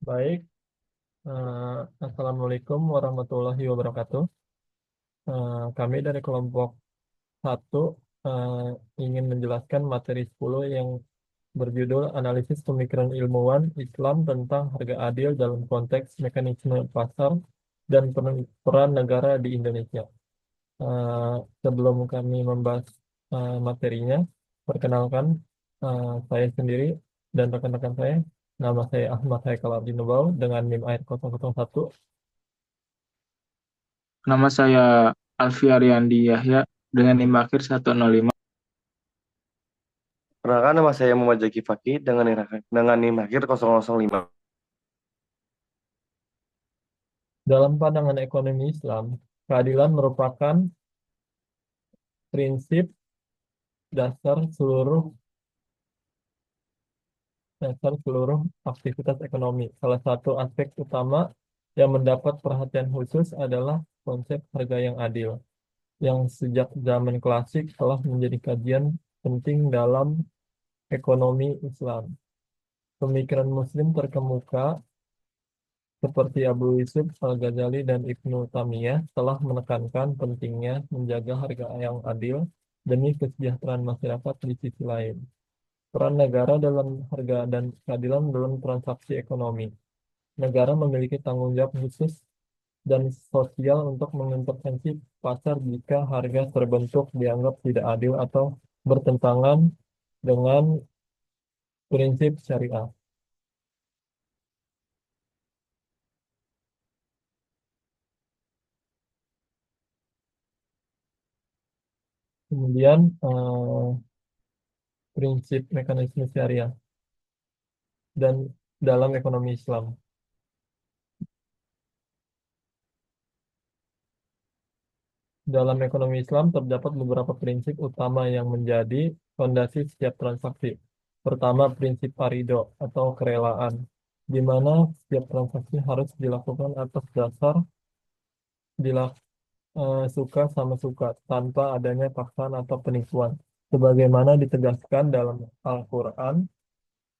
Baik, Assalamualaikum warahmatullahi wabarakatuh. Kami dari kelompok satu eh, ingin menjelaskan materi 10 yang berjudul Analisis Pemikiran Ilmuwan Islam tentang Harga Adil dalam Konteks Mekanisme Pasar dan Peran Negara di Indonesia. Eh, Sebelum kami membahas materinya, perkenalkan saya sendiri dan rekan-rekan saya. Nama saya Ahmad Haikal Abdinubau dengan NIM AIR 001. Nama saya Alfi Ariandi Yahya dengan NIM akhir 105. Perkenalkan, nama saya Muhammad Zaki Fakih dengan NIM akhir 005. Dalam pandangan ekonomi Islam, keadilan merupakan prinsip dasar seluruh aktivitas ekonomi. Salah satu aspek utama yang mendapat perhatian khusus adalah konsep harga yang adil, yang sejak zaman klasik telah menjadi kajian penting dalam ekonomi Islam. Pemikiran Muslim terkemuka seperti Abu Yusuf Al-Ghazali dan Ibnu Taimiyah telah menekankan pentingnya menjaga harga yang adil demi kesejahteraan masyarakat di sisi lain. Peran negara dalam harga dan keadilan dalam transaksi ekonomi. Negara memiliki tanggung jawab khusus dan sosial untuk mengintervensi pasar jika harga terbentuk dianggap tidak adil atau bertentangan dengan prinsip syariah. Kemudian prinsip mekanisme syariah dan dalam ekonomi Islam. Dalam ekonomi Islam terdapat beberapa prinsip utama yang menjadi fondasi setiap transaksi. Pertama, prinsip parido atau kerelaan, di mana setiap transaksi harus dilakukan atas dasar suka sama suka tanpa adanya paksaan atau penipuan. Sebagaimana ditegaskan dalam Al-Quran,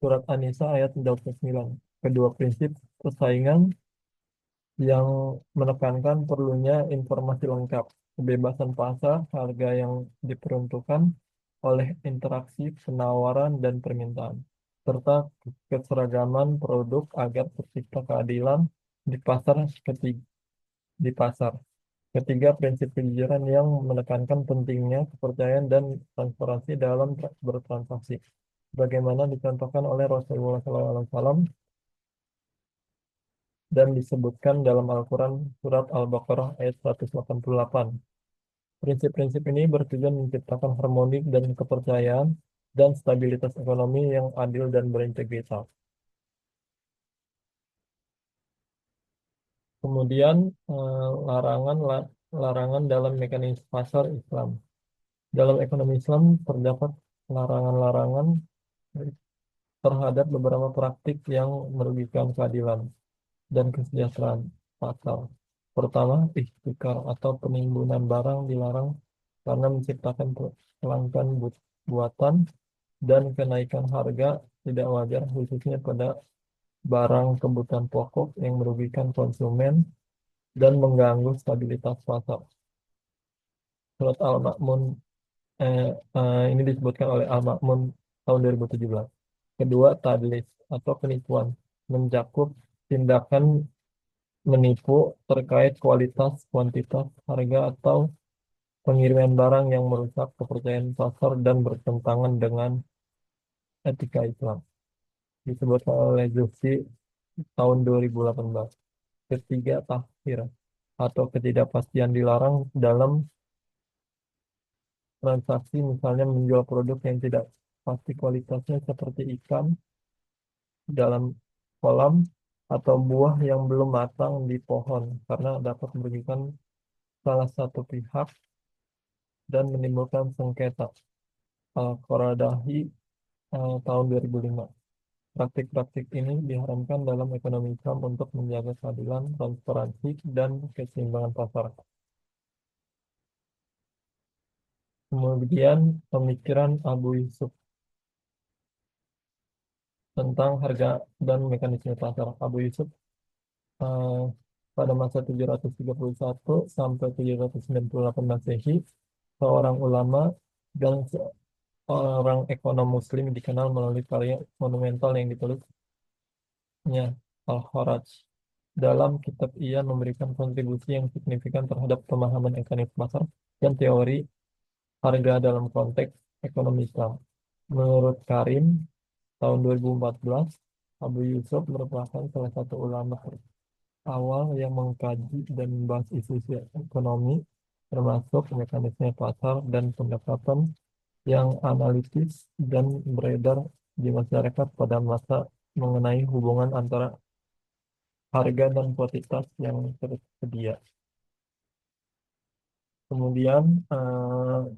surat An-Nisa ayat 29. Kedua prinsip persaingan yang menekankan perlunya informasi lengkap, kebebasan pasar, harga yang diperuntukkan oleh interaksi penawaran dan permintaan, serta keseragaman produk agar tercipta keadilan di pasar ketiga, di pasar. Ketiga, prinsip kejujuran yang menekankan pentingnya kepercayaan dan transparansi dalam bertransaksi. Bagaimana dicontohkan oleh Rasulullah SAW dan disebutkan dalam Al-Quran surat Al-Baqarah ayat 188. Prinsip-prinsip ini bertujuan menciptakan harmoni dan kepercayaan dan stabilitas ekonomi yang adil dan berintegritas. Kemudian larangan dalam mekanisme pasar Islam. Dalam ekonomi Islam terdapat larangan-larangan terhadap beberapa praktik yang merugikan keadilan dan kesejahteraan pasar. Pertama, ihtikar atau penimbunan barang dilarang karena menciptakan kelangkaan buatan dan kenaikan harga tidak wajar khususnya pada barang kebutuhan pokok yang merugikan konsumen dan mengganggu stabilitas pasar. Surat Al-Ma'mun eh, ini disebutkan oleh Al-Ma'mun tahun 2017. Kedua, tadlis atau penipuan mencakup tindakan menipu terkait kualitas, kuantitas, harga, atau pengiriman barang yang merusak kepercayaan pasar dan bertentangan dengan etika Islam. Disebutkan oleh Zuhsi tahun 2018. Ketiga, tahfir atau ketidakpastian dilarang dalam transaksi, misalnya menjual produk yang tidak pasti kualitasnya seperti ikan dalam kolam atau buah yang belum matang di pohon karena dapat merugikan salah satu pihak dan menimbulkan sengketa. Al-Qaradahi tahun 2005. Praktik-praktik ini diharamkan dalam ekonomi Islam untuk menjaga keadilan, transparansi, dan keseimbangan pasar. Kemudian pemikiran Abu Yusuf. tentang harga dan mekanisme pasar. Abu Yusuf eh, pada masa 731 sampai 798 Masehi, seorang ulama dan seorang ekonom Muslim dikenal melalui karya monumental yang ditulisnya Al-Kharaj. Dalam kitab ia memberikan kontribusi yang signifikan terhadap pemahaman ekonomi pasar dan teori harga dalam konteks ekonomi Islam. Menurut Karim, tahun 2014, Abu Yusuf merupakan salah satu ulama awal yang mengkaji dan membahas isu-isu ekonomi, termasuk mekanisme pasar dan pendekatan yang analitis dan beredar di masyarakat pada masa mengenai hubungan antara harga dan kuantitas yang tersedia. Kemudian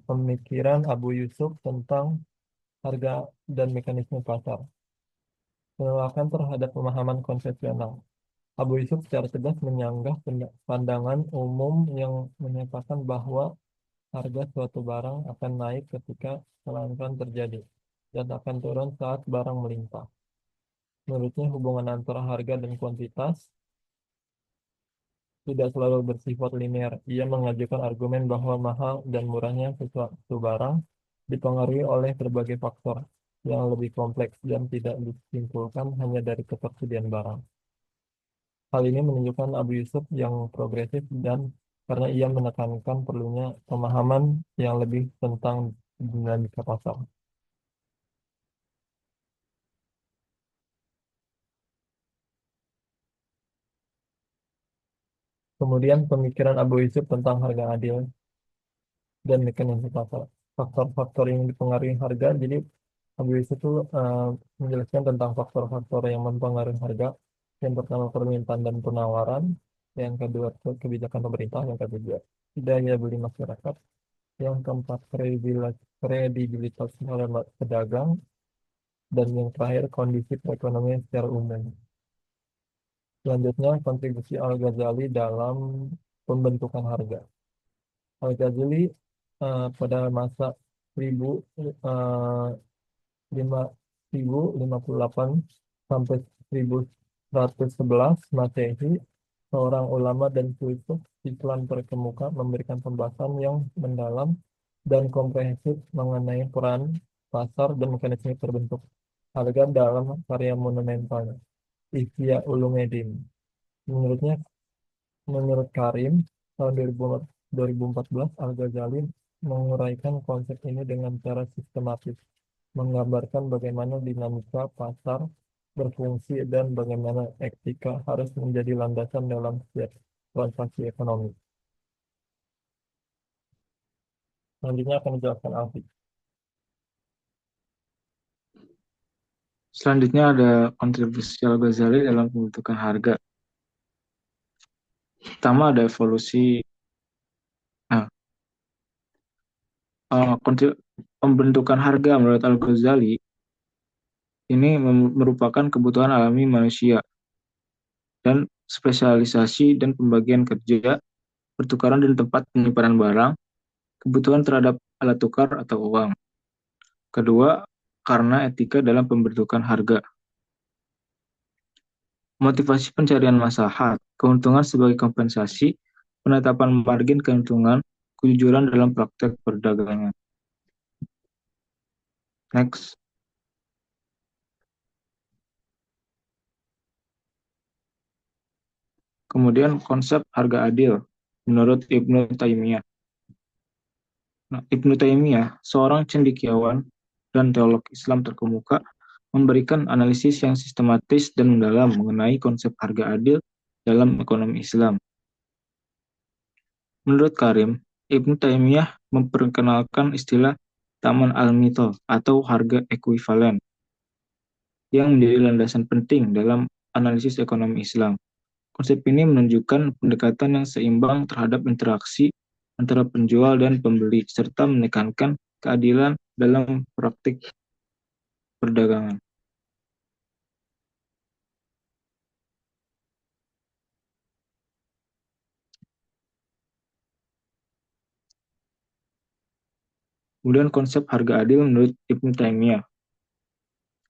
pemikiran Abu Yusuf tentang harga dan mekanisme pasar. Penolakan terhadap pemahaman konvensional. Abu Yusuf secara tegas menyanggah pandangan umum yang menyatakan bahwa harga suatu barang akan naik ketika kelangkaan terjadi dan akan turun saat barang melimpah. Menurutnya hubungan antara harga dan kuantitas tidak selalu bersifat linear. Ia mengajukan argumen bahwa mahal dan murahnya sesuatu barang dipengaruhi oleh berbagai faktor yang lebih kompleks dan tidak disimpulkan hanya dari ketersediaan barang. Hal ini menunjukkan Abu Yusuf yang progresif dan karena ia menekankan perlunya pemahaman yang lebih tentang dinamika pasar. Kemudian pemikiran Abu Yusuf tentang harga adil dan mekanisme pasar. Faktor-faktor yang dipengaruhi harga, jadi Abu Yusuf itu menjelaskan tentang faktor-faktor yang mempengaruhi harga. Yang pertama permintaan dan penawaran, yang kedua kebijakan pemerintah, yang ketiga daya beli masyarakat, yang keempat kredibilitas pedagang, dan yang terakhir kondisi perekonomian secara umum. Selanjutnya kontribusi Al-Ghazali dalam pembentukan harga. Al-Ghazali pada masa 1000 eh, lima 1058 sampai 1111 Masehi, seorang ulama dan filsuf Islam terkemuka memberikan pembahasan yang mendalam dan komprehensif mengenai peran pasar dan mekanisme terbentuk harga dalam karya monumentalnya, Ihya Ulumuddin. Menurutnya, menurut Karim, tahun 2014, Al-Ghazali menguraikan konsep ini dengan cara sistematis, menggambarkan bagaimana dinamika pasar berfungsi dan bagaimana etika harus menjadi landasan dalam setiap transaksi ekonomi. Selanjutnya akan dijelaskan Alfi. Selanjutnya ada kontribusi Al-Ghazali dalam pembentukan harga. Pertama ada evolusi. Nah, pembentukan harga menurut Al-Ghazali ini merupakan kebutuhan alami manusia dan spesialisasi dan pembagian kerja, pertukaran dan tempat penyimpanan barang, kebutuhan terhadap alat tukar atau uang. Kedua, karena etika dalam pembentukan harga. Motivasi pencarian maslahat, keuntungan sebagai kompensasi, penetapan margin keuntungan, kejujuran dalam praktek perdagangan. Next. Kemudian konsep harga adil menurut Ibnu Taimiyah. Nah, Ibnu Taimiyah, seorang cendekiawan dan teolog Islam terkemuka, memberikan analisis yang sistematis dan mendalam mengenai konsep harga adil dalam ekonomi Islam. Menurut Karim, Ibnu Taimiyah memperkenalkan istilah taman al-mithal atau harga ekuivalen yang menjadi landasan penting dalam analisis ekonomi Islam. Konsep ini menunjukkan pendekatan yang seimbang terhadap interaksi antara penjual dan pembeli, serta menekankan keadilan dalam praktik perdagangan. Kemudian konsep harga adil menurut Ibnu Taimiyah.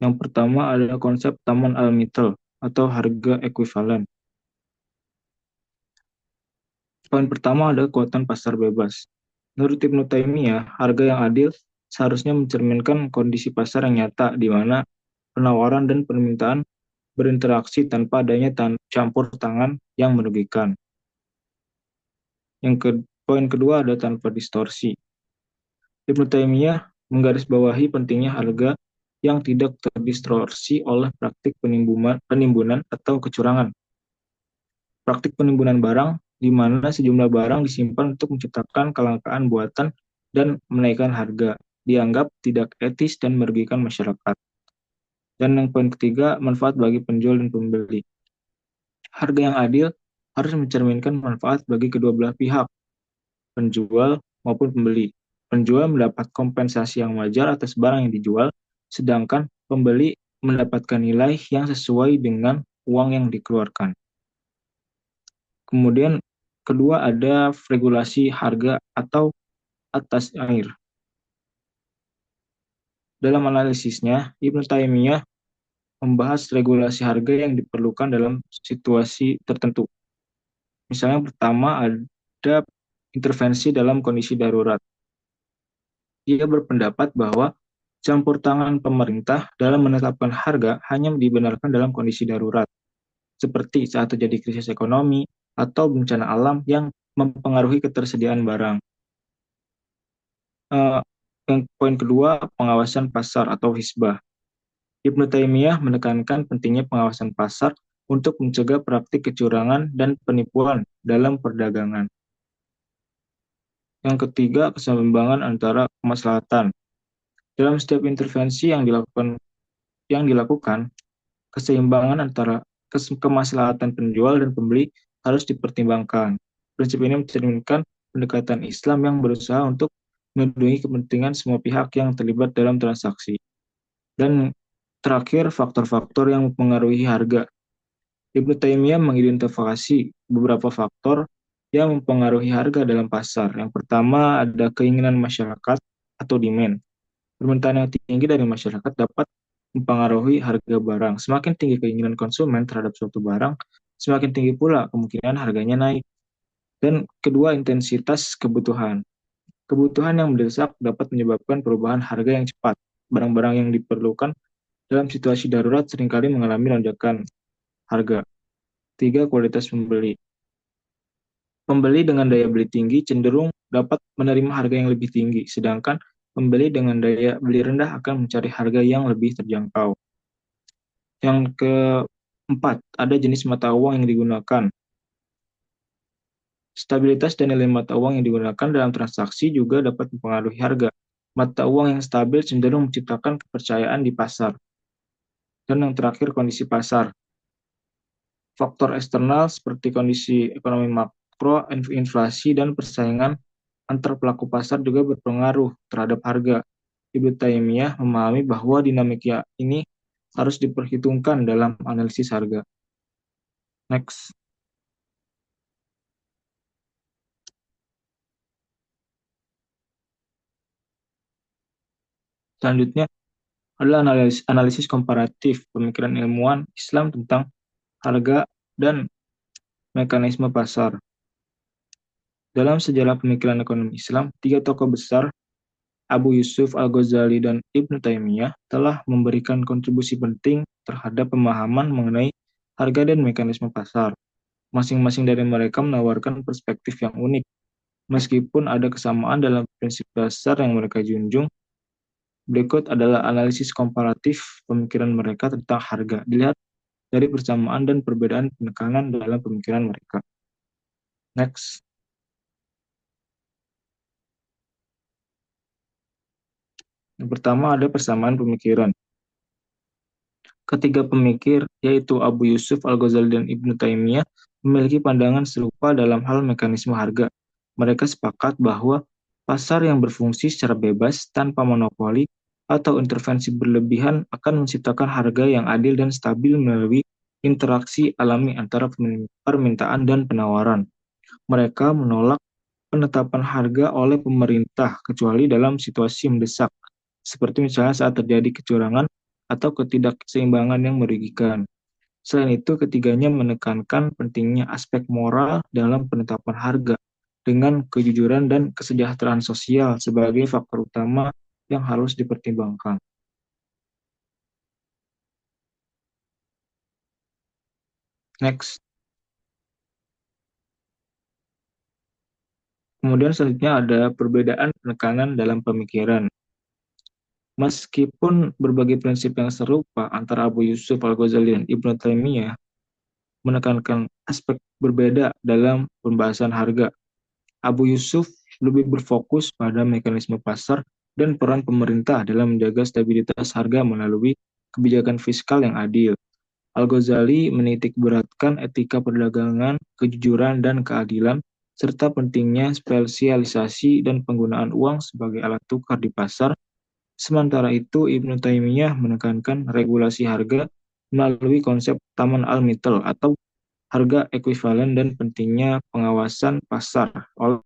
Yang pertama adalah konsep taman al-mithel atau harga ekuivalen. Poin pertama adalah kekuatan pasar bebas. Menurut Ibnu Taimiyah, harga yang adil seharusnya mencerminkan kondisi pasar yang nyata di mana penawaran dan permintaan berinteraksi tanpa adanya campur tangan yang merugikan. Poin kedua ada tanpa distorsi. Ibnu Taimiyah menggarisbawahi pentingnya harga yang tidak terdistorsi oleh praktik penimbunan atau kecurangan. Praktik penimbunan barang di mana sejumlah barang disimpan untuk menciptakan kelangkaan buatan dan menaikkan harga, dianggap tidak etis dan merugikan masyarakat. Dan yang poin ketiga, manfaat bagi penjual dan pembeli. Harga yang adil harus mencerminkan manfaat bagi kedua belah pihak, penjual maupun pembeli. Penjual mendapat kompensasi yang wajar atas barang yang dijual, sedangkan pembeli mendapatkan nilai yang sesuai dengan uang yang dikeluarkan. Kemudian kedua ada regulasi harga atau atas air. Dalam analisisnya, Ibnu Taimiyah membahas regulasi harga yang diperlukan dalam situasi tertentu. Misalnya pertama ada intervensi dalam kondisi darurat. Ia berpendapat bahwa campur tangan pemerintah dalam menetapkan harga hanya dibenarkan dalam kondisi darurat, seperti saat terjadi krisis ekonomi atau bencana alam yang mempengaruhi ketersediaan barang. Yang poin kedua, pengawasan pasar atau hisbah. Ibnu Taimiyah menekankan pentingnya pengawasan pasar untuk mencegah praktik kecurangan dan penipuan dalam perdagangan. Yang ketiga, keseimbangan antara kemaslahatan. Dalam setiap intervensi yang dilakukan, keseimbangan antara kemaslahatan penjual dan pembeli harus dipertimbangkan. Prinsip ini mencerminkan pendekatan Islam yang berusaha untuk melindungi kepentingan semua pihak yang terlibat dalam transaksi. Dan terakhir, faktor-faktor yang mempengaruhi harga. Ibnu Taimiyah mengidentifikasi beberapa faktor yang mempengaruhi harga dalam pasar. Yang pertama ada keinginan masyarakat atau demand. Permintaan yang tinggi dari masyarakat dapat mempengaruhi harga barang. Semakin tinggi keinginan konsumen terhadap suatu barang, semakin tinggi pula kemungkinan harganya naik. Dan kedua, intensitas kebutuhan. Kebutuhan yang mendesak dapat menyebabkan perubahan harga yang cepat. Barang-barang yang diperlukan dalam situasi darurat seringkali mengalami lonjakan harga. 3. Kualitas pembeli. Pembeli dengan daya beli tinggi cenderung dapat menerima harga yang lebih tinggi, sedangkan pembeli dengan daya beli rendah akan mencari harga yang lebih terjangkau. Yang keempat, ada jenis mata uang yang digunakan. Stabilitas dan nilai mata uang yang digunakan dalam transaksi juga dapat mempengaruhi harga. Mata uang yang stabil cenderung menciptakan kepercayaan di pasar. Dan yang terakhir, kondisi pasar. Faktor eksternal seperti kondisi ekonomi makro, inflasi, dan persaingan antar pelaku pasar juga berpengaruh terhadap harga. Ibnu Taimiyah memahami bahwa dinamika ini harus diperhitungkan dalam analisis harga. Next. Selanjutnya adalah analisis komparatif pemikiran ilmuwan Islam tentang harga dan mekanisme pasar. Dalam sejarah pemikiran ekonomi Islam, 3 tokoh besar, Abu Yusuf Al-Ghazali dan Ibnu Taimiyah, telah memberikan kontribusi penting terhadap pemahaman mengenai harga dan mekanisme pasar. Masing-masing dari mereka menawarkan perspektif yang unik. Meskipun ada kesamaan dalam prinsip dasar yang mereka junjung, berikut adalah analisis komparatif pemikiran mereka tentang harga. Dilihat dari persamaan dan perbedaan penekanan dalam pemikiran mereka. Next. Yang pertama ada persamaan pemikiran. Ketiga pemikir, yaitu Abu Yusuf Al-Ghazali dan Ibnu Taimiyah, memiliki pandangan serupa dalam hal mekanisme harga. Mereka sepakat bahwa pasar yang berfungsi secara bebas tanpa monopoli atau intervensi berlebihan akan menciptakan harga yang adil dan stabil melalui interaksi alami antara permintaan dan penawaran. Mereka menolak penetapan harga oleh pemerintah kecuali dalam situasi mendesak, seperti misalnya saat terjadi kecurangan atau ketidakseimbangan yang merugikan. Selain itu, ketiganya menekankan pentingnya aspek moral dalam penetapan harga, dengan kejujuran dan kesejahteraan sosial sebagai faktor utama yang harus dipertimbangkan. Next. Kemudian selanjutnya ada perbedaan penekanan dalam pemikiran. Meskipun berbagai prinsip yang serupa antara Abu Yusuf Al-Ghazali dan Ibnu Taimiyah menekankan aspek berbeda dalam pembahasan harga. Abu Yusuf lebih berfokus pada mekanisme pasar dan peran pemerintah dalam menjaga stabilitas harga melalui kebijakan fiskal yang adil. Al-Ghazali menitik beratkan etika perdagangan, kejujuran, dan keadilan, serta pentingnya spesialisasi dan penggunaan uang sebagai alat tukar di pasar. Sementara itu, Ibnu Taimiyah menekankan regulasi harga melalui konsep Taman al-Mithal atau harga ekuivalen dan pentingnya pengawasan pasar oleh.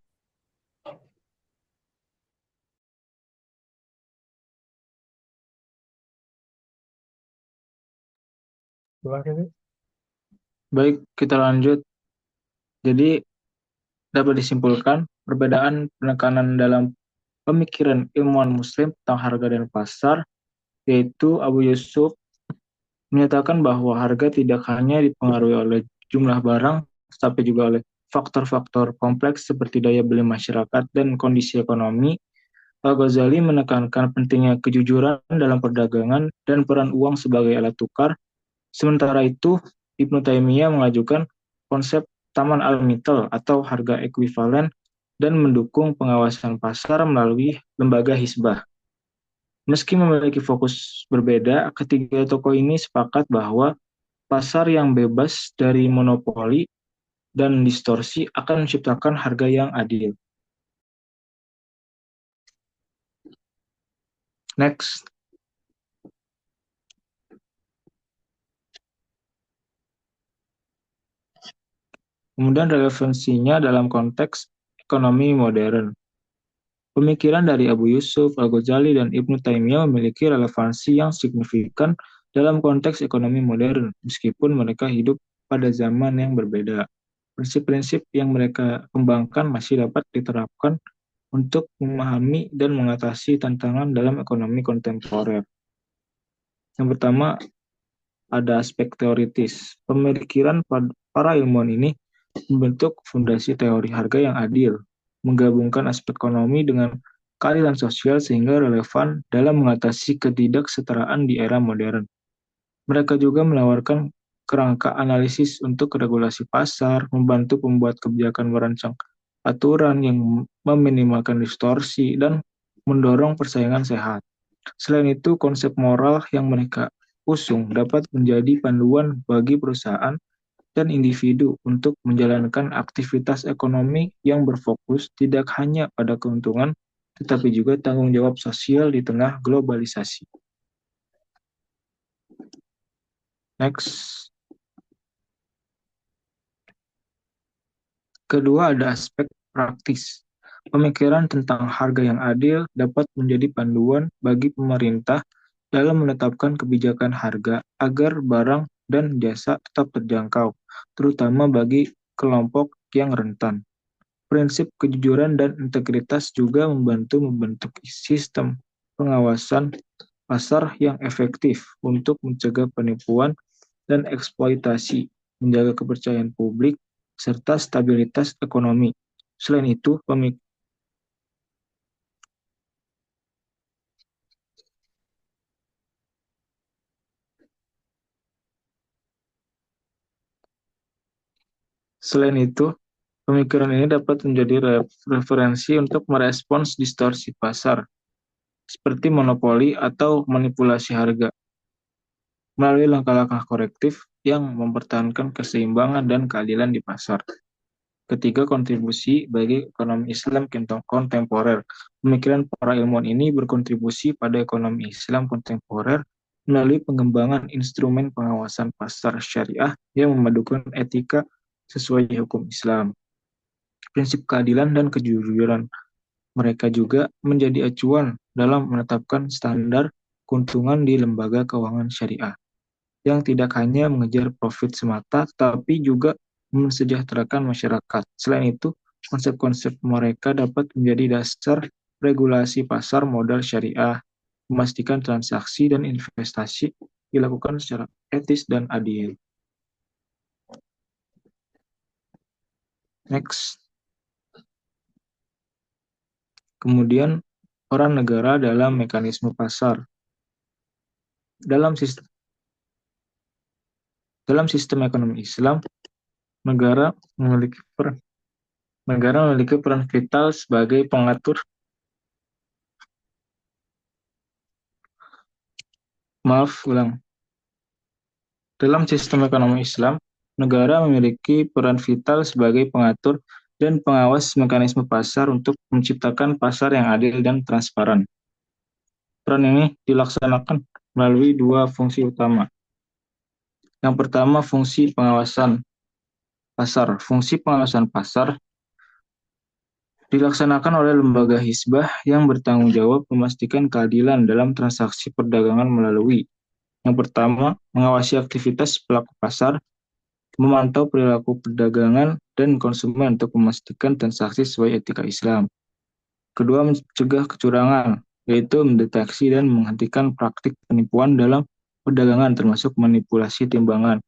Terima kasih. Baik, kita lanjut. Jadi, dapat disimpulkan perbedaan penekanan dalam pemikiran ilmuwan muslim tentang harga dan pasar, yaitu Abu Yusuf menyatakan bahwa harga tidak hanya dipengaruhi oleh jumlah barang, tetapi juga oleh faktor-faktor kompleks seperti daya beli masyarakat dan kondisi ekonomi. Al-Ghazali menekankan pentingnya kejujuran dalam perdagangan dan peran uang sebagai alat tukar. Sementara itu, Ibnu Taimiyah mengajukan konsep Taman al-Mithal atau harga ekuivalen dan mendukung pengawasan pasar melalui lembaga hisbah. Meski memiliki fokus berbeda, ketiga tokoh ini sepakat bahwa pasar yang bebas dari monopoli dan distorsi akan menciptakan harga yang adil. Next. Kemudian relevansinya dalam konteks ekonomi modern. Pemikiran dari Abu Yusuf, Al-Ghazali, dan Ibnu Taimiyah memiliki relevansi yang signifikan dalam konteks ekonomi modern, meskipun mereka hidup pada zaman yang berbeda. Prinsip-prinsip yang mereka kembangkan masih dapat diterapkan untuk memahami dan mengatasi tantangan dalam ekonomi kontemporer. Yang pertama, ada aspek teoritis. Pemikiran para ilmuwan ini membentuk fondasi teori harga yang adil, menggabungkan aspek ekonomi dengan keadilan sosial sehingga relevan dalam mengatasi ketidaksetaraan di era modern. Mereka juga menawarkan kerangka analisis untuk regulasi pasar, membantu pembuat kebijakan merancang aturan yang meminimalkan distorsi, dan mendorong persaingan sehat. Selain itu, konsep moral yang mereka usung dapat menjadi panduan bagi perusahaan dan individu untuk menjalankan aktivitas ekonomi yang berfokus tidak hanya pada keuntungan, tetapi juga tanggung jawab sosial di tengah globalisasi. Next. Kedua, ada aspek praktis. Pemikiran tentang harga yang adil dapat menjadi panduan bagi pemerintah dalam menetapkan kebijakan harga agar barang dan jasa tetap terjangkau, terutama bagi kelompok yang rentan. Prinsip kejujuran dan integritas juga membantu membentuk sistem pengawasan pasar yang efektif untuk mencegah penipuan dan eksploitasi, menjaga kepercayaan publik, serta stabilitas ekonomi. Selain itu, pemikiran ini dapat menjadi referensi untuk merespons distorsi pasar, seperti monopoli atau manipulasi harga, melalui langkah-langkah korektif yang mempertahankan keseimbangan dan keadilan di pasar. Ketiga, kontribusi bagi ekonomi Islam kontemporer. Pemikiran para ilmuwan ini berkontribusi pada ekonomi Islam kontemporer melalui pengembangan instrumen pengawasan pasar syariah yang memadukan etika sesuai hukum Islam, prinsip keadilan dan kejujuran. Mereka juga menjadi acuan dalam menetapkan standar keuntungan di lembaga keuangan syariah, yang tidak hanya mengejar profit semata, tapi juga mensejahterakan masyarakat. Selain itu, konsep-konsep mereka dapat menjadi dasar regulasi pasar modal syariah, memastikan transaksi dan investasi dilakukan secara etis dan adil. Next. Kemudian, peran negara dalam mekanisme pasar. Dalam sistem ekonomi Islam, negara memiliki peran vital sebagai pengatur. Dalam sistem ekonomi Islam, negara memiliki peran vital sebagai pengatur dan pengawas mekanisme pasar untuk menciptakan pasar yang adil dan transparan. Peran ini dilaksanakan melalui dua fungsi utama. Yang pertama, fungsi pengawasan pasar. Fungsi pengawasan pasar dilaksanakan oleh lembaga hisbah yang bertanggung jawab memastikan keadilan dalam transaksi perdagangan melalui: yang pertama, mengawasi aktivitas pelaku pasar, memantau perilaku perdagangan dan konsumen untuk memastikan transaksi sesuai etika Islam. Kedua, mencegah kecurangan, yaitu mendeteksi dan menghentikan praktik penipuan dalam perdagangan termasuk manipulasi timbangan.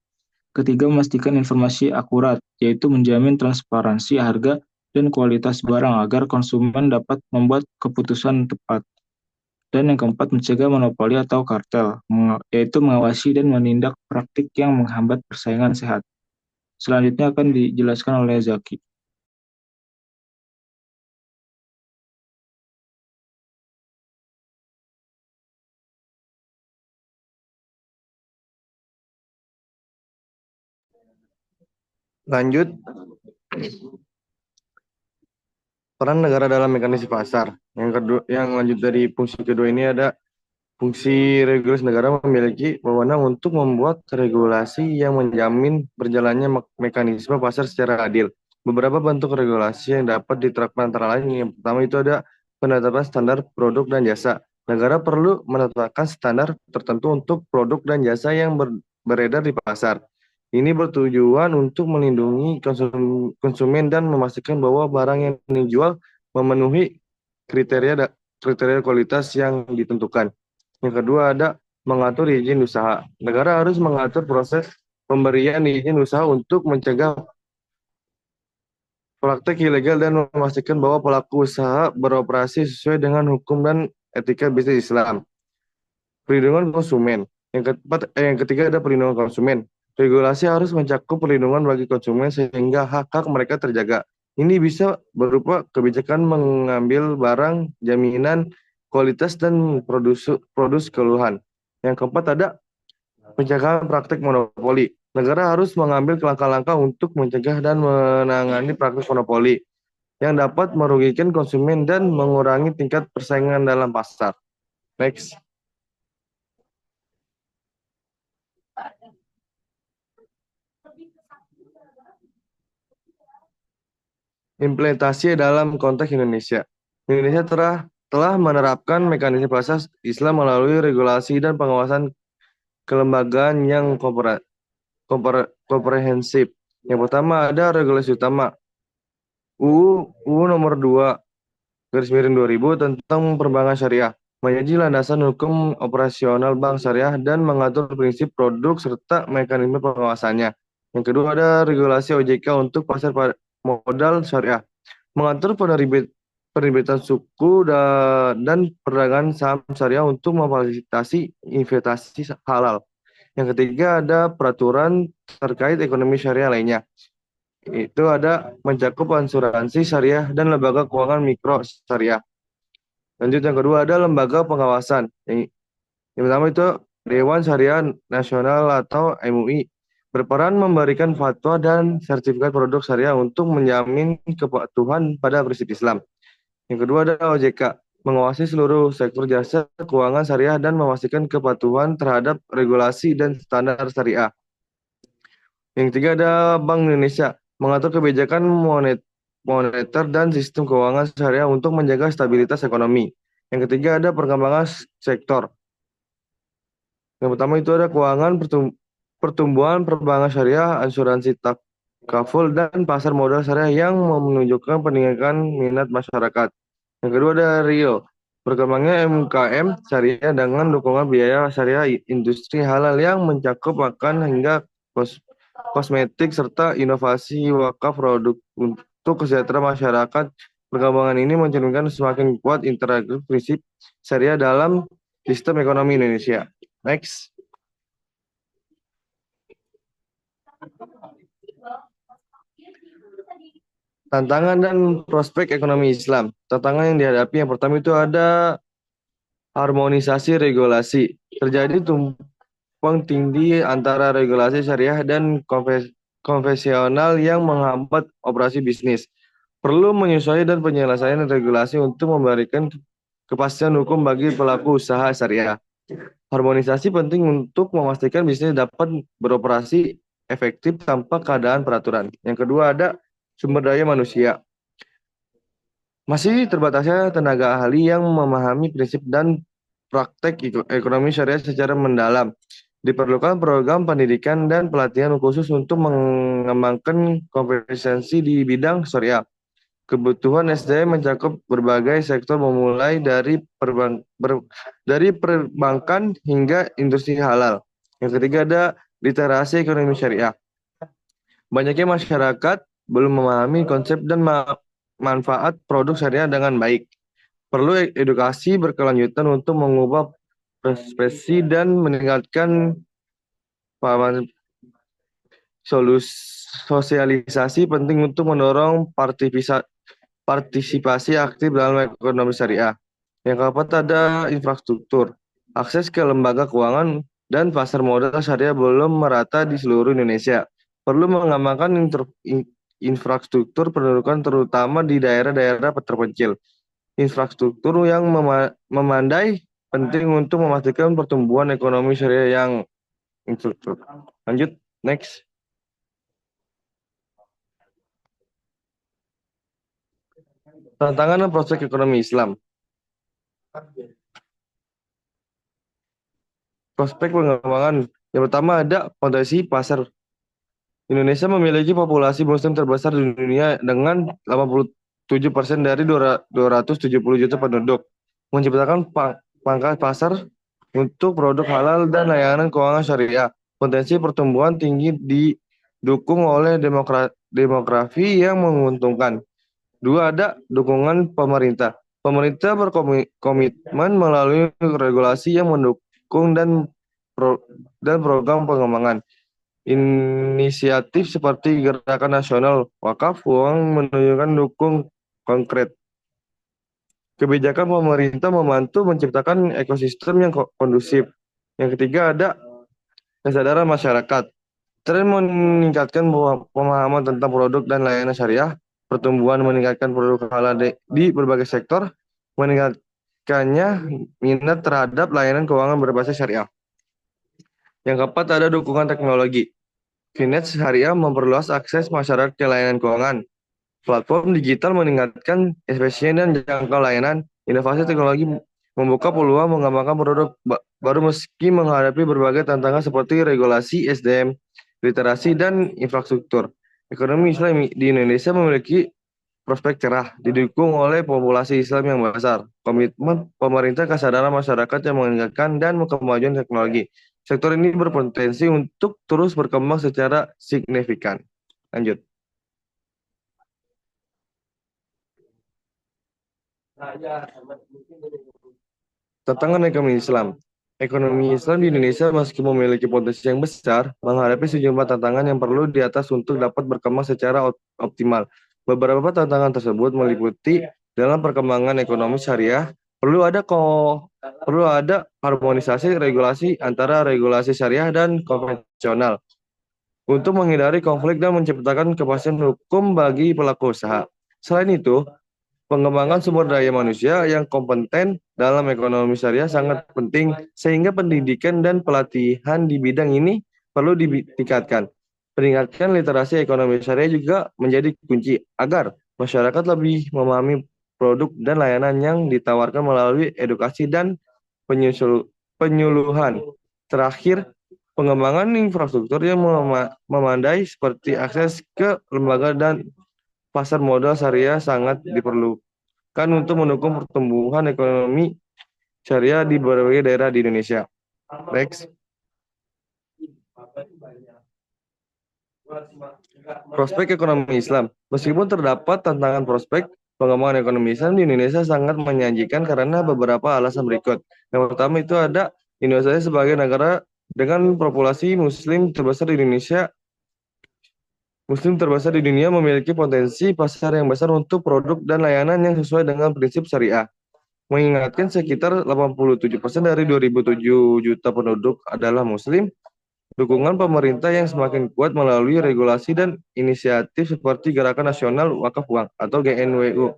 Ketiga, memastikan informasi akurat, yaitu menjamin transparansi harga dan kualitas barang agar konsumen dapat membuat keputusan tepat. Dan yang keempat, mencegah monopoli atau kartel, yaitu mengawasi dan menindak praktik yang menghambat persaingan sehat. Selanjutnya akan dijelaskan oleh Zaki. Lanjut, peran negara dalam mekanisme pasar. Yang lanjut dari fungsi kedua ini ada fungsi regulasi. Negara memiliki wewenang untuk membuat regulasi yang menjamin berjalannya mekanisme pasar secara adil. Beberapa bentuk regulasi yang dapat diterapkan antara lain, yang pertama itu ada penetapan standar produk dan jasa. Negara perlu menetapkan standar tertentu untuk produk dan jasa yang beredar di pasar. Ini bertujuan untuk melindungi konsumen dan memastikan bahwa barang yang dijual memenuhi kriteria kualitas yang ditentukan. Yang kedua ada mengatur izin usaha. Negara harus mengatur proses pemberian izin usaha untuk mencegah praktek ilegal dan memastikan bahwa pelaku usaha beroperasi sesuai dengan hukum dan etika bisnis Islam. Perlindungan konsumen. Yang ketiga ada perlindungan konsumen. Regulasi harus mencakup perlindungan bagi konsumen sehingga hak-hak mereka terjaga. Ini bisa berupa kebijakan mengambil barang, jaminan kualitas, dan produk keluhan. Yang keempat ada pencegahan praktik monopoli. Negara harus mengambil langkah-langkah untuk mencegah dan menangani praktik monopoli yang dapat merugikan konsumen dan mengurangi tingkat persaingan dalam pasar. Next. Implementasi dalam konteks Indonesia. Indonesia telah menerapkan mekanisme pasar Islam melalui regulasi dan pengawasan kelembagaan yang komprehensif. Yang pertama ada regulasi utama UU nomor 2/2000 tentang perbankan syariah, menjadi landasan hukum operasional bank syariah dan mengatur prinsip produk serta mekanisme pengawasannya. Yang kedua ada regulasi OJK untuk pasar modal syariah, mengatur penerbitan suku dan perdagangan saham syariah untuk memfasilitasi investasi halal. Yang ketiga ada peraturan terkait ekonomi syariah lainnya. Itu ada mencakup asuransi syariah dan lembaga keuangan mikro syariah. Lanjut yang kedua ada lembaga pengawasan. Yang pertama itu Dewan Syariah Nasional atau MUI, berperan memberikan fatwa dan sertifikat produk syariah untuk menjamin kepatuhan pada prinsip Islam. Yang kedua ada OJK, mengawasi seluruh sektor jasa keuangan syariah dan memastikan kepatuhan terhadap regulasi dan standar syariah. Yang ketiga ada Bank Indonesia, mengatur kebijakan moneter dan sistem keuangan syariah untuk menjaga stabilitas ekonomi. Yang ketiga ada perkembangan sektor. Yang pertama itu ada keuangan, pertumbuhan perbankan syariah, asuransi takaful, dan pasar modal syariah yang menunjukkan peningkatan minat masyarakat. Yang kedua ada Rio, berkembangnya MKM syariah dengan dukungan biaya syariah industri halal yang mencakup makan hingga kosmetik serta inovasi wakaf produk untuk kesejahteraan masyarakat. Perkembangan ini mencerminkan semakin kuat integrasi prinsip syariah dalam sistem ekonomi Indonesia. Next. Tantangan dan prospek ekonomi Islam. Tantangan yang dihadapi yang pertama itu ada harmonisasi regulasi. Terjadi tumpang tindih antara regulasi syariah dan konvensional yang menghambat operasi bisnis. Perlu menyesuaikan dan penyelesaian regulasi untuk memberikan kepastian hukum bagi pelaku usaha syariah. Harmonisasi penting untuk memastikan bisnis dapat beroperasi efektif tanpa keadaan peraturan. Yang kedua ada sumber daya manusia. Masih terbatasnya tenaga ahli yang memahami prinsip dan praktek ekonomi syariah secara mendalam. Diperlukan program pendidikan dan pelatihan khusus untuk mengembangkan kompetensi di bidang syariah. Kebutuhan SDM mencakup berbagai sektor memulai dari perbankan hingga industri halal. Yang ketiga ada literasi ekonomi syariah. Banyaknya masyarakat belum memahami konsep dan manfaat produk syariah dengan baik. Perlu edukasi berkelanjutan untuk mengubah persepsi dan meningkatkan pemahaman. Sosialisasi penting untuk mendorong partisipasi aktif dalam ekonomi syariah. Yang keempat ada infrastruktur. Akses ke lembaga keuangan dan pasar modal syariah belum merata di seluruh Indonesia. Perlu mengembangkan infrastruktur pendudukan terutama di daerah-daerah terpencil. Infrastruktur yang memandai penting untuk memastikan pertumbuhan ekonomi syariah yang infrastruktur. Lanjut, next. Tantangan dan prospek ekonomi Islam. Prospek pengembangan. Yang pertama ada potensi pasar. Indonesia memiliki populasi muslim terbesar di dunia dengan 87% dari 270 juta penduduk. Menciptakan pangkat pasar untuk produk halal dan layanan keuangan syariah. Potensi pertumbuhan tinggi didukung oleh demografi yang menguntungkan. Dua, ada dukungan pemerintah. Pemerintah berkomitmen melalui regulasi yang mendukung dan program pengembangan. Inisiatif seperti Gerakan Nasional Wakaf Uang menunjukkan dukung konkret. Kebijakan pemerintah membantu menciptakan ekosistem yang kondusif. Yang ketiga ada kesadaran masyarakat. Tren meningkatkan pemahaman tentang produk dan layanan syariah, pertumbuhan meningkatkan produk halal di berbagai sektor, meningkatkannya minat terhadap layanan keuangan berbasis syariah. Yang keempat ada dukungan teknologi. Finance syariah memperluas akses masyarakat ke layanan keuangan. Platform digital meningkatkan efisiensi dan jangkau layanan. Inovasi teknologi membuka peluang mengembangkan produk baru meski menghadapi berbagai tantangan seperti regulasi SDM, literasi, dan infrastruktur. Ekonomi Islam di Indonesia memiliki prospek cerah, didukung oleh populasi Islam yang besar, komitmen pemerintah, kesadaran masyarakat yang meningkatkan, dan kemajuan teknologi. Sektor ini berpotensi untuk terus berkembang secara signifikan. Lanjut. Tantangan ekonomi Islam. Ekonomi Islam di Indonesia meski memiliki potensi yang besar, menghadapi sejumlah tantangan yang perlu diatas untuk dapat berkembang secara optimal. Beberapa tantangan tersebut meliputi dalam perkembangan ekonomi syariah, perlu ada harmonisasi regulasi antara regulasi syariah dan konvensional untuk menghindari konflik dan menciptakan kepastian hukum bagi pelaku usaha. Selain itu, pengembangan sumber daya manusia yang kompeten dalam ekonomi syariah sangat penting, sehingga pendidikan dan pelatihan di bidang ini perlu ditingkatkan. Peningkatan literasi ekonomi syariah juga menjadi kunci agar masyarakat lebih memahami produk dan layanan yang ditawarkan melalui edukasi dan penyuluhan. Terakhir, pengembangan infrastruktur yang memadai seperti akses ke lembaga dan pasar modal syariah sangat diperlukan untuk mendukung pertumbuhan ekonomi syariah di berbagai daerah di Indonesia. Next. Prospek ekonomi Islam. Meskipun terdapat tantangan prospek, pengembangan ekonomi Islam di Indonesia sangat menjanjikan karena beberapa alasan berikut. Yang pertama itu ada Indonesia sebagai negara dengan populasi Muslim terbesar di Indonesia. Muslim terbesar di dunia memiliki potensi pasar yang besar untuk produk dan layanan yang sesuai dengan prinsip syariah. Mengingatkan sekitar 87% dari 2007 juta penduduk adalah Muslim. Dukungan pemerintah yang semakin kuat melalui regulasi dan inisiatif seperti Gerakan Nasional Wakaf Uang atau GNWU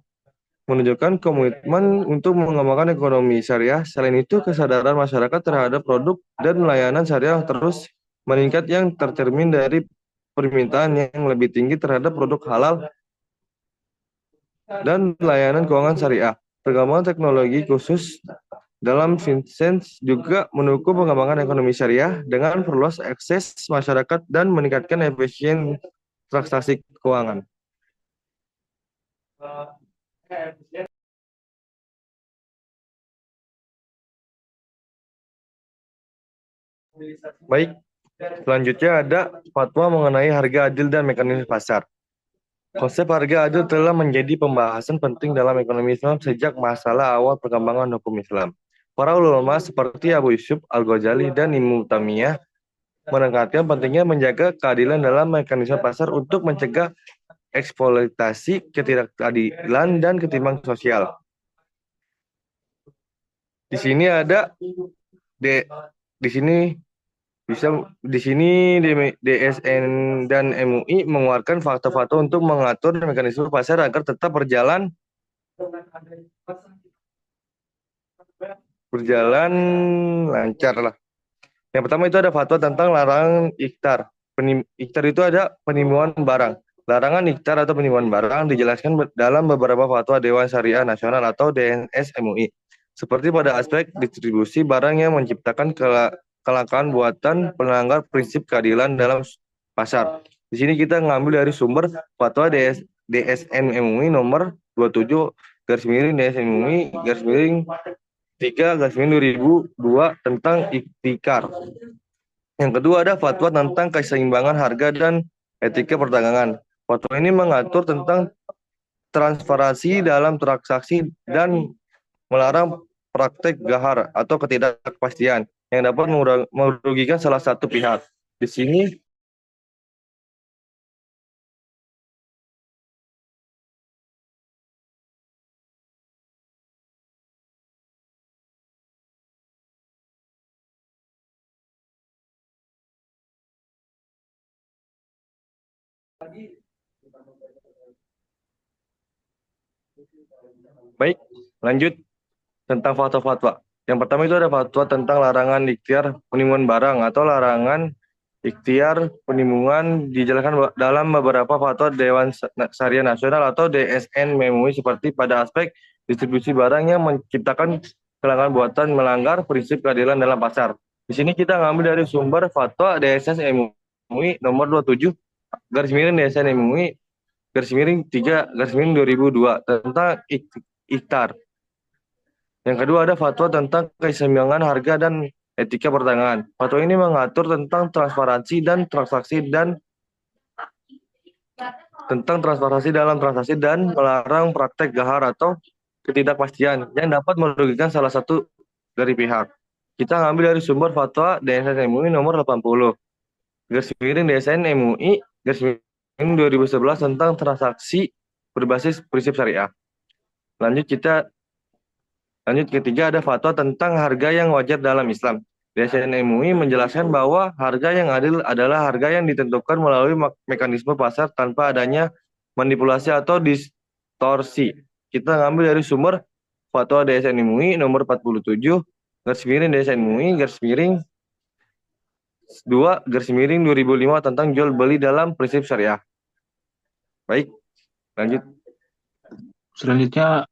menunjukkan komitmen untuk mengembangkan ekonomi syariah. Selain itu, kesadaran masyarakat terhadap produk dan layanan syariah terus meningkat yang tercermin dari permintaan yang lebih tinggi terhadap produk halal dan layanan keuangan syariah. Perkembangan teknologi khusus dalam Vincent juga mendukung pengembangan ekonomi syariah dengan perluas akses masyarakat dan meningkatkan efisien transaksi keuangan. Baik, selanjutnya ada fatwa mengenai harga adil dan mekanisme pasar. Konsep harga adil telah menjadi pembahasan penting dalam ekonomi Islam sejak masalah awal perkembangan hukum Islam. Para ulama seperti Abu Yusuf Al-Ghazali dan Ibnu Taimiyah menekankan pentingnya menjaga keadilan dalam mekanisme pasar untuk mencegah eksploitasi, ketidakadilan, dan ketimpangan sosial. Di sini ada di sini DSN dan MUI mengeluarkan fakta-fakta untuk mengatur mekanisme pasar agar tetap berjalan lancar lah. Yang pertama itu ada fatwa tentang larangan ikhtar. Ikhtar itu ada penipuan barang. Larangan ikhtar atau penipuan barang dijelaskan dalam beberapa fatwa Dewan Syariah Nasional atau DNS MUI. Seperti pada aspek distribusi barang yang menciptakan kelangkaan buatan pelanggar prinsip keadilan dalam pasar. Di sini kita ngambil dari sumber fatwa DSN MUI nomor 27 garis miring DSN MUI garis miring 3/2002 tentang iktikar. Yang kedua ada fatwa tentang keseimbangan harga dan etika perdagangan. Fatwa ini mengatur tentang transparansi dalam transaksi dan melarang praktek gahar atau ketidakpastian yang dapat merugikan salah satu pihak. Di sini baik, lanjut tentang fatwa-fatwa. Yang pertama itu ada fatwa tentang larangan ikhtiar penimbun barang atau larangan ikhtiar penimbungan dijelaskan dalam beberapa fatwa Dewan Syariah Nasional atau DSN MUI seperti pada aspek distribusi barang yang menciptakan kelangkaan buatan melanggar prinsip keadilan dalam pasar. Di sini kita ngambil dari sumber fatwa DSN MUI nomor 27 garis miring DSN MUI garis miring 3 garis miring 2002 tentang ikhtar. Yang kedua ada fatwa tentang keseimbangan harga dan etika perdagangan. Fatwa ini mengatur tentang transparansi dalam transaksi dan melarang praktek gahar atau ketidakpastian yang dapat merugikan salah satu dari pihak. Kita ngambil dari sumber fatwa DSN MUI nomor 80 garis miring DSN MUI garis miring 2011 tentang transaksi berbasis prinsip syariah. Lanjut ketiga ada fatwa tentang harga yang wajar dalam Islam. DSN MUI menjelaskan bahwa harga yang adil adalah harga yang ditentukan melalui mekanisme pasar tanpa adanya manipulasi atau distorsi. Kita ngambil dari sumber fatwa DSN MUI nomor 47 garis miring DSN MUI garis miring 2 garis miring 2005 tentang jual beli dalam prinsip syariah. Baik, lanjut. Selanjutnya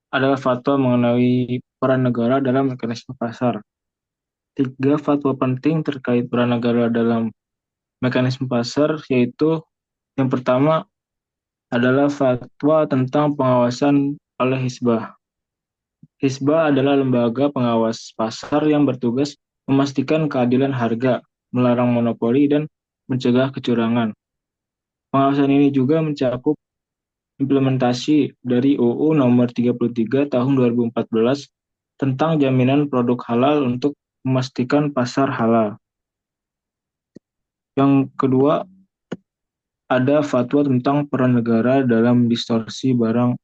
adalah fatwa mengenai peran negara dalam mekanisme pasar. 3 fatwa penting terkait peran negara dalam mekanisme pasar, yaitu yang pertama adalah fatwa tentang pengawasan oleh Hizbah. Hizbah adalah lembaga pengawas pasar yang bertugas memastikan keadilan harga, melarang monopoli, dan mencegah kecurangan. Pengawasan ini juga mencakup implementasi dari UU Nomor 33 Tahun 2014 tentang jaminan produk halal untuk memastikan pasar halal. Yang kedua, ada fatwa tentang peran negara dalam distorsi barang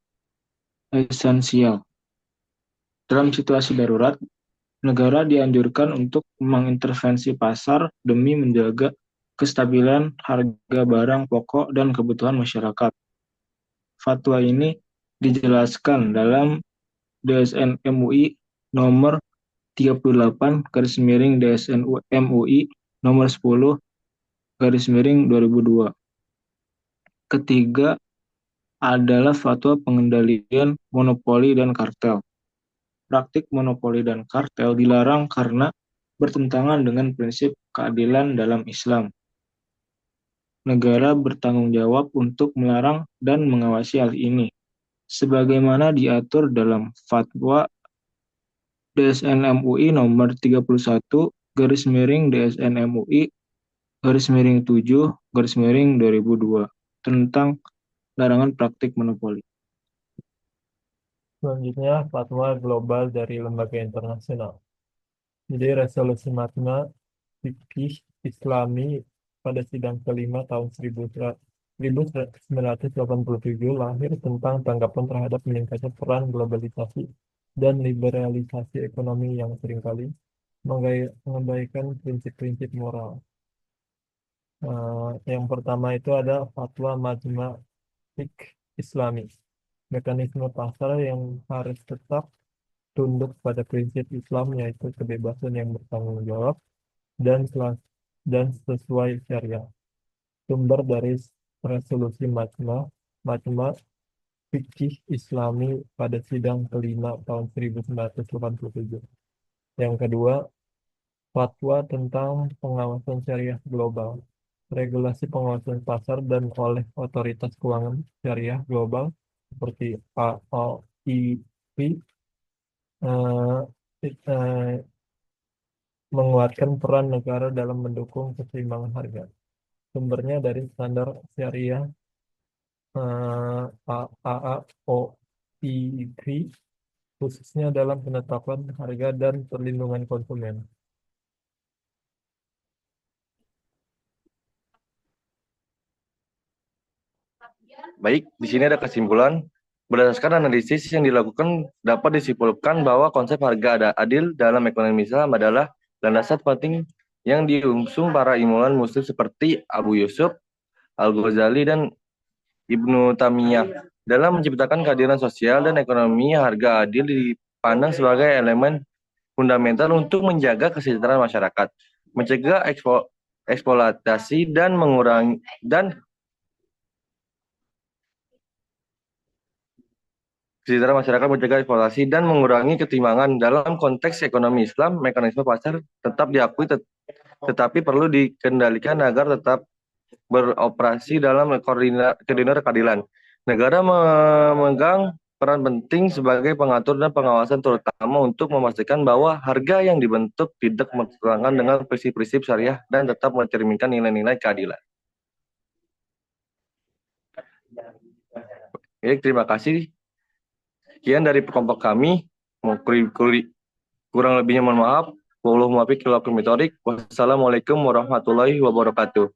esensial. Dalam situasi darurat, negara dianjurkan untuk mengintervensi pasar demi menjaga kestabilan harga barang pokok dan kebutuhan masyarakat. Fatwa ini dijelaskan dalam DSN MUI nomor 38 garis miring DSN MUI nomor 10 garis miring 2002. Ketiga adalah fatwa pengendalian monopoli dan kartel. Praktik monopoli dan kartel dilarang karena bertentangan dengan prinsip keadilan dalam Islam. Negara bertanggung jawab untuk melarang dan mengawasi hal ini, sebagaimana diatur dalam Fatwa DSN MUI nomor 31 garis miring DSN MUI garis miring 7 garis miring 2002 tentang larangan praktik monopoli. Selanjutnya, fatwa global dari lembaga internasional. Jadi, resolusi Majma' Fiqih Islami pada sidang kelima tahun 1987 lahir tentang tanggapan terhadap meningkatnya peran globalisasi dan liberalisasi ekonomi yang seringkali mengabaikan prinsip-prinsip moral. Yang pertama itu ada fatwa Majma' Fiqh Islami. Mekanisme pasar yang harus tetap tunduk pada prinsip Islam, yaitu kebebasan yang bertanggung jawab dan sesuai syariah. Sumber dari resolusi Majma' Fikih Islami pada sidang kelima tahun 1987. Yang kedua, fatwa tentang pengawasan syariah global. Regulasi pengawasan pasar dan oleh otoritas keuangan syariah global seperti AOIP menguatkan peran negara dalam mendukung keseimbangan harga. Sumbernya dari standar syariah AAOIP, khususnya dalam penetapan harga dan perlindungan konsumen. Baik, di sini ada kesimpulan. Berdasarkan analisis yang dilakukan, dapat disimpulkan bahwa konsep harga adil dalam ekonomi Islam adalah landasan penting yang diusung para imam muslim seperti Abu Yusuf, Al-Ghazali, dan Ibnu Taimiyah. Dalam menciptakan keadilan sosial dan ekonomi, harga adil dipandang sebagai elemen fundamental untuk menjaga kesejahteraan masyarakat, mencegah eksploitasi dan mengurangi ketimpangan. Dalam konteks ekonomi Islam, mekanisme pasar tetap diakui, tetapi perlu dikendalikan agar tetap beroperasi dalam koridor keadilan. Negara memegang peran penting sebagai pengatur dan pengawasan, terutama untuk memastikan bahwa harga yang dibentuk tidak bertentangan dengan prinsip-prinsip syariah dan tetap mencerminkan nilai-nilai keadilan. Baik, terima kasih. Sekian dari kelompok kami. Kurang lebihnya mohon maaf. Wassalamualaikum warahmatullahi wabarakatuh.